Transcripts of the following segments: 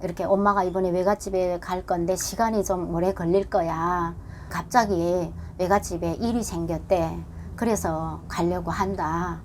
이렇게 엄마가 이번에 외갓집에 갈 건데 시간이 좀 오래 걸릴 거야. 갑자기 외갓집에 일이 생겼대. 그래서 가려고 한다.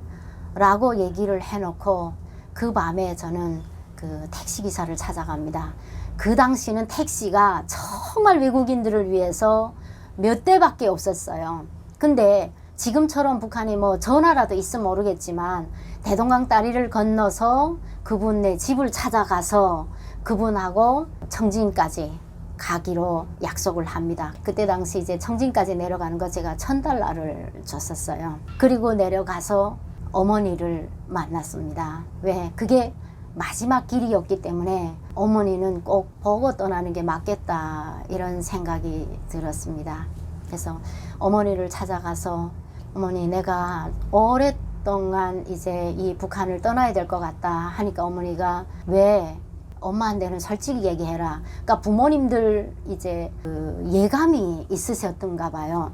라고 얘기를 해놓고 그 밤에 저는 그 택시기사를 찾아갑니다. 그 당시는 택시가 정말 외국인들을 위해서 몇 대밖에 없었어요. 근데 지금처럼 북한이 뭐 전화라도 있으면 모르겠지만 대동강 다리를 건너서 그분네 집을 찾아가서 그분하고 청진까지 가기로 약속을 합니다. 그때 당시 이제 청진까지 내려가는 거 제가 $1000를 줬었어요. 그리고 내려가서 어머니를 만났습니다. 왜? 그게 마지막 길이었기 때문에 어머니는 꼭 보고 떠나는 게 맞겠다 이런 생각이 들었습니다. 그래서 어머니를 찾아가서 어머니 내가 오랫동안 이제 이 북한을 떠나야 될 것 같다 하니까 어머니가 왜 엄마한테는 솔직히 얘기해라. 그러니까 부모님들 이제 그 예감이 있으셨던가 봐요.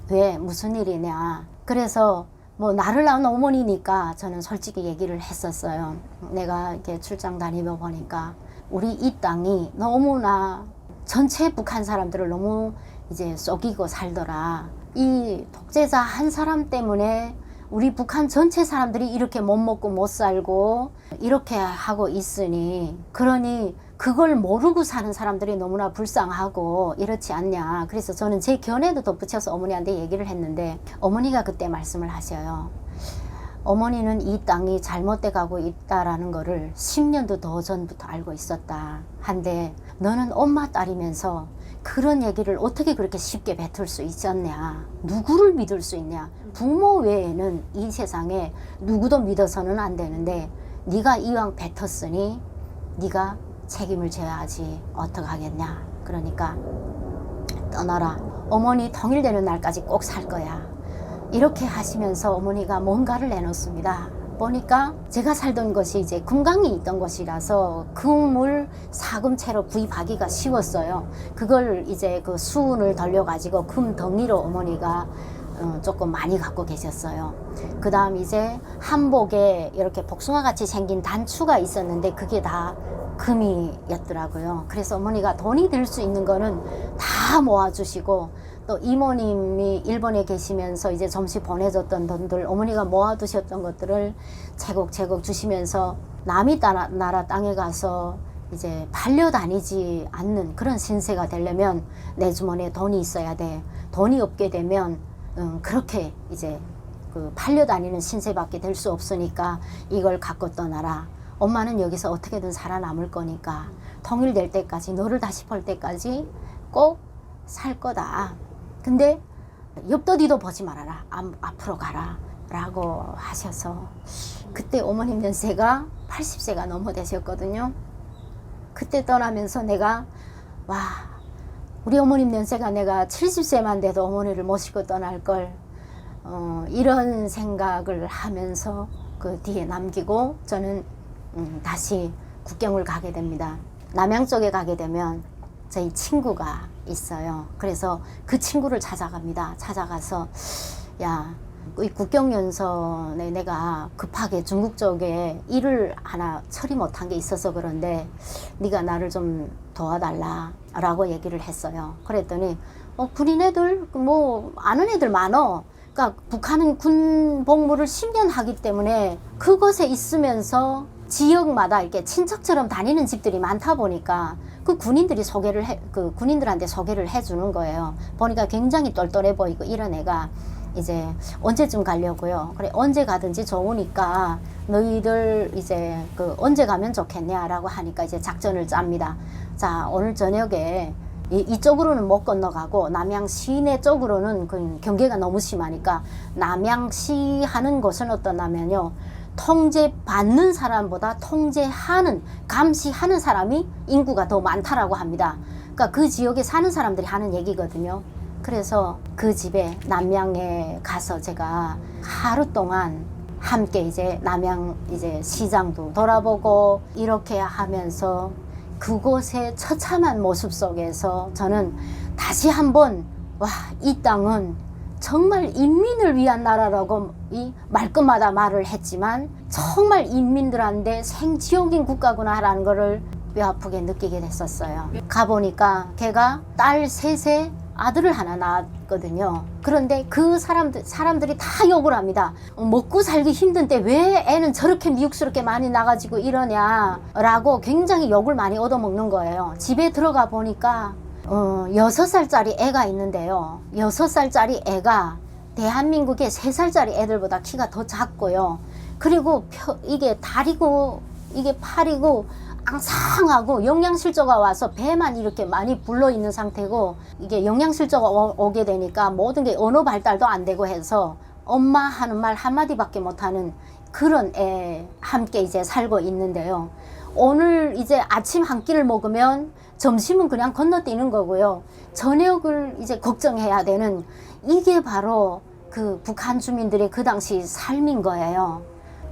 왜 무슨 일이냐. 그래서 뭐 나를 낳은 어머니니까 저는 솔직히 얘기를 했었어요. 내가 이렇게 출장 다니며 보니까 우리 이 땅이 너무나 전체 북한 사람들을 너무 이제 속이고 살더라. 이 독재자 한 사람 때문에 우리 북한 전체 사람들이 이렇게 못 먹고 못 살고 이렇게 하고 있으니 그러니 그걸 모르고 사는 사람들이 너무나 불쌍하고 이렇지 않냐. 그래서 저는 제 견해도 덧붙여서 어머니한테 얘기를 했는데 어머니가 그때 말씀을 하셔요. 어머니는 이 땅이 잘못돼 가고 있다라는 거를 10년도 더 전부터 알고 있었다. 한데 너는 엄마 딸이면서 그런 얘기를 어떻게 그렇게 쉽게 뱉을 수 있었냐. 누구를 믿을 수 있냐. 부모 외에는 이 세상에 누구도 믿어서는 안 되는데 네가 이왕 뱉었으니 네가 책임을 져야지 어떡하겠냐. 그러니까 떠나라. 어머니 통일되는 날까지 꼭 살 거야. 이렇게 하시면서 어머니가 뭔가를 내놓습니다. 보니까 제가 살던 곳이 이제 금강이 있던 곳이라서 금을 사금채로 구입하기가 쉬웠어요. 그걸 이제 그 수은을 돌려가지고 금 덩이로 어머니가 조금 많이 갖고 계셨어요. 그 다음 이제 한복에 이렇게 복숭아같이 생긴 단추가 있었는데 그게 다 금이었더라고요. 그래서 어머니가 돈이 들 수 있는 거는 다 모아주시고 또 이모님이 일본에 계시면서 이제 점심 보내줬던 돈들 어머니가 모아두셨던 것들을 제곡제곡 주시면서 남이 나라 땅에 가서 이제 팔려다니지 않는 그런 신세가 되려면 내 주머니에 돈이 있어야 돼. 돈이 없게 되면 그렇게 이제 그 팔려다니는 신세밖에 될 수 없으니까 이걸 갖고 떠나라. 엄마는 여기서 어떻게든 살아남을 거니까 통일될 때까지 너를 다시 볼 때까지 꼭 살 거다. 근데 옆도 뒤도 보지 말아라. 앞으로 가라 라고 하셔서 그때 어머님 연세가 80세가 넘어 되셨거든요. 그때 떠나면서 내가 와 우리 어머님 연세가 내가 70세만 돼도 어머니를 모시고 떠날 걸 이런 생각을 하면서 그 뒤에 남기고 저는 다시 국경을 가게 됩니다. 남양 쪽에 가게 되면 저희 친구가 있어요. 그래서 그 친구를 찾아갑니다. 찾아가서 야, 이 국경연선에 내가 급하게 중국 쪽에 일을 하나 처리 못한 게 있어서 그런데 네가 나를 좀 도와달라 라고 얘기를 했어요. 그랬더니 군인 애들 뭐 아는 애들 많어. 그러니까 북한은 군 복무를 10년 하기 때문에 그곳에 있으면서 지역마다 이렇게 친척처럼 다니는 집들이 많다 보니까 그 군인들이 그 군인들한테 소개를 해주는 거예요. 보니까 굉장히 똘똘해 보이고 이런 애가 이제 언제쯤 가려고요. 그래 언제 가든지 좋으니까 너희들 이제 그 언제 가면 좋겠냐라고 하니까 이제 작전을 짭니다. 자 오늘 저녁에 이쪽으로는 못 건너가고 남양 시내 쪽으로는 그 경계가 너무 심하니까 남양시 하는 곳은 어떠냐면요. 통제받는 사람보다 통제하는, 감시하는 사람이 인구가 더 많다라고 합니다. 그러니까 그 지역에 사는 사람들이 하는 얘기거든요. 그래서 그 집에 남양에 가서 제가 하루 동안 함께 이제 남양 이제 시장도 돌아보고 이렇게 하면서 그곳의 처참한 모습 속에서 저는 다시 한번 와, 이 땅은 정말 인민을 위한 나라라고 이 말끝마다 말을 했지만 정말 인민들한테 생지옥인 국가구나라는 거를 뼈 아프게 느끼게 됐었어요. 가보니까 걔가 딸 셋에 아들을 하나 낳았거든요. 그런데 그 사람들이 다 욕을 합니다. 먹고 살기 힘든데 왜 애는 저렇게 미육스럽게 많이 나가지고 이러냐라고 굉장히 욕을 많이 얻어먹는 거예요. 집에 들어가 보니까 6살짜리 애가 있는데요. 6살짜리 애가 대한민국의 3살짜리 애들보다 키가 더 작고요. 그리고 이게 다리고 이게 팔이고 앙상하고 영양실조가 와서 배만 이렇게 많이 불러 있는 상태고, 이게 영양실조가 오게 되니까 모든 게 언어 발달도 안 되고 해서 엄마 하는 말 한마디밖에 못하는 그런 애 함께 이제 살고 있는데요. 오늘 이제 아침 한 끼를 먹으면 점심은 그냥 건너뛰는 거고요. 저녁을 이제 걱정해야 되는, 이게 바로 그 북한 주민들의 그 당시 삶인 거예요.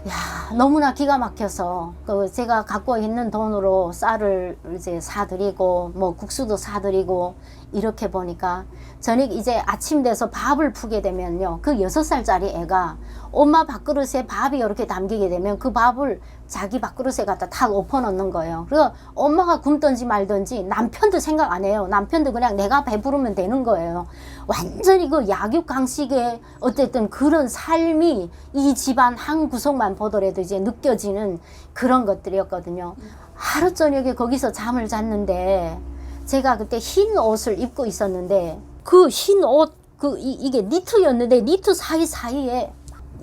야, 너무나 기가 막혀서 제가 갖고 있는 돈으로 쌀을 이제 사드리고 뭐 국수도 사드리고 이렇게 보니까 저녁 이제 아침 돼서 밥을 푸게 되면요, 그 6살짜리 애가 엄마 밥그릇에 밥이 이렇게 담기게 되면 그 밥을 자기 밥그릇에 갖다 탁 엎어놓는 거예요. 그래서 엄마가 굶든지 말든지 남편도 생각 안 해요. 남편도 그냥 내가 배부르면 되는 거예요. 완전히 그 약육강식의 어쨌든 그런 삶이 이 집안 한 구석만 보더라도 이제 느껴지는 그런 것들이었거든요. 하루 저녁에 거기서 잠을 잤는데 제가 그때 흰 옷을 입고 있었는데 그 흰 옷, 이게 니트였는데 니트 사이사이에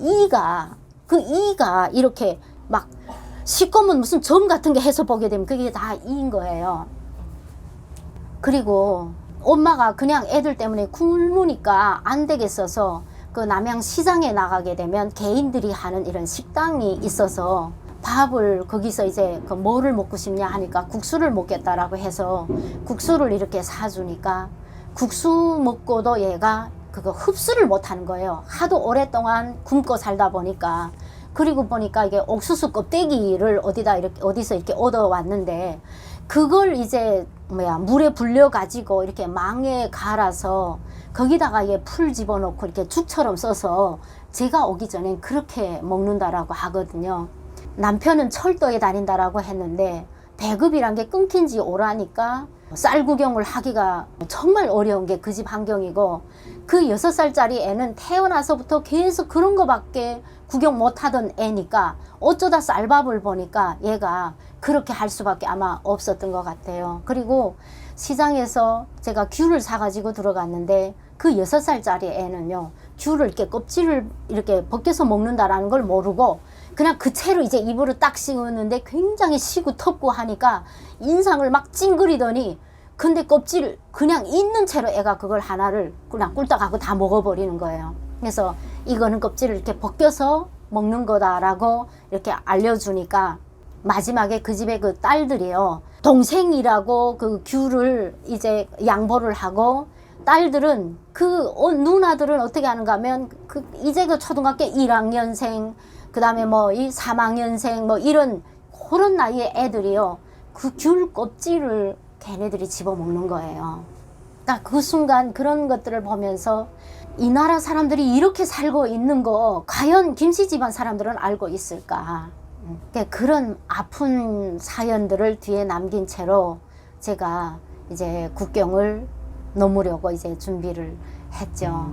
이가 이렇게 막 시꺼먼 무슨 점 같은 게 해서 보게 되면 그게 다 이인 거예요. 그리고 엄마가 그냥 애들 때문에 굶으니까 안 되겠어서 그 남양시장에 나가게 되면 개인들이 하는 이런 식당이 있어서 밥을 거기서 이제 그 뭐를 먹고 싶냐 하니까 국수를 먹겠다라고 해서 국수를 이렇게 사주니까 국수 먹고도 얘가 그거 흡수를 못 하는 거예요. 하도 오랫동안 굶고 살다 보니까. 그리고 보니까 이게 옥수수 껍데기를 어디서 이렇게 얻어왔는데 그걸 이제 물에 불려 가지고 이렇게 망에 갈아서 거기다가 이게 풀 집어넣고 이렇게 죽처럼 써서 제가 오기 전엔 그렇게 먹는다라고 하거든요. 남편은 철도에 다닌다라고 했는데 배급이란 게 끊긴 지 오라니까 쌀 구경을 하기가 정말 어려운 게 그 집 환경이고, 그 6살짜리 애는 태어나서부터 계속 그런 거밖에 구경 못 하던 애니까 어쩌다 쌀밥을 보니까 얘가 그렇게 할 수밖에 아마 없었던 것 같아요. 그리고 시장에서 제가 귤을 사가지고 들어갔는데 그 6살짜리 애는요, 귤을 이렇게 껍질을 이렇게 벗겨서 먹는다라는 걸 모르고 그냥 그 채로 이제 입으로 딱 씹었는데 굉장히 시고 텁고 하니까 인상을 막 찡그리더니, 근데 껍질 그냥 있는 채로 애가 그걸 하나를 그냥 꿀떡하고 다 먹어버리는 거예요. 그래서 이거는 껍질을 이렇게 벗겨서 먹는 거다라고 이렇게 알려주니까 마지막에 그 집에 그 딸들이요, 동생이라고 그 귤을 이제 양보를 하고, 딸들은 그 누나들은 어떻게 하는가 하면 이제 그 초등학교 1학년생 그 다음에 뭐 이 3학년생 뭐 이런 그런 나이의 애들이요, 그 귤 껍질을 걔네들이 집어먹는 거예요. 그러니까 그 순간 그런 것들을 보면서 이 나라 사람들이 이렇게 살고 있는 거 과연 김씨 집안 사람들은 알고 있을까. 그러니까 그런 아픈 사연들을 뒤에 남긴 채로 제가 이제 국경을 넘으려고 이제 준비를 했죠.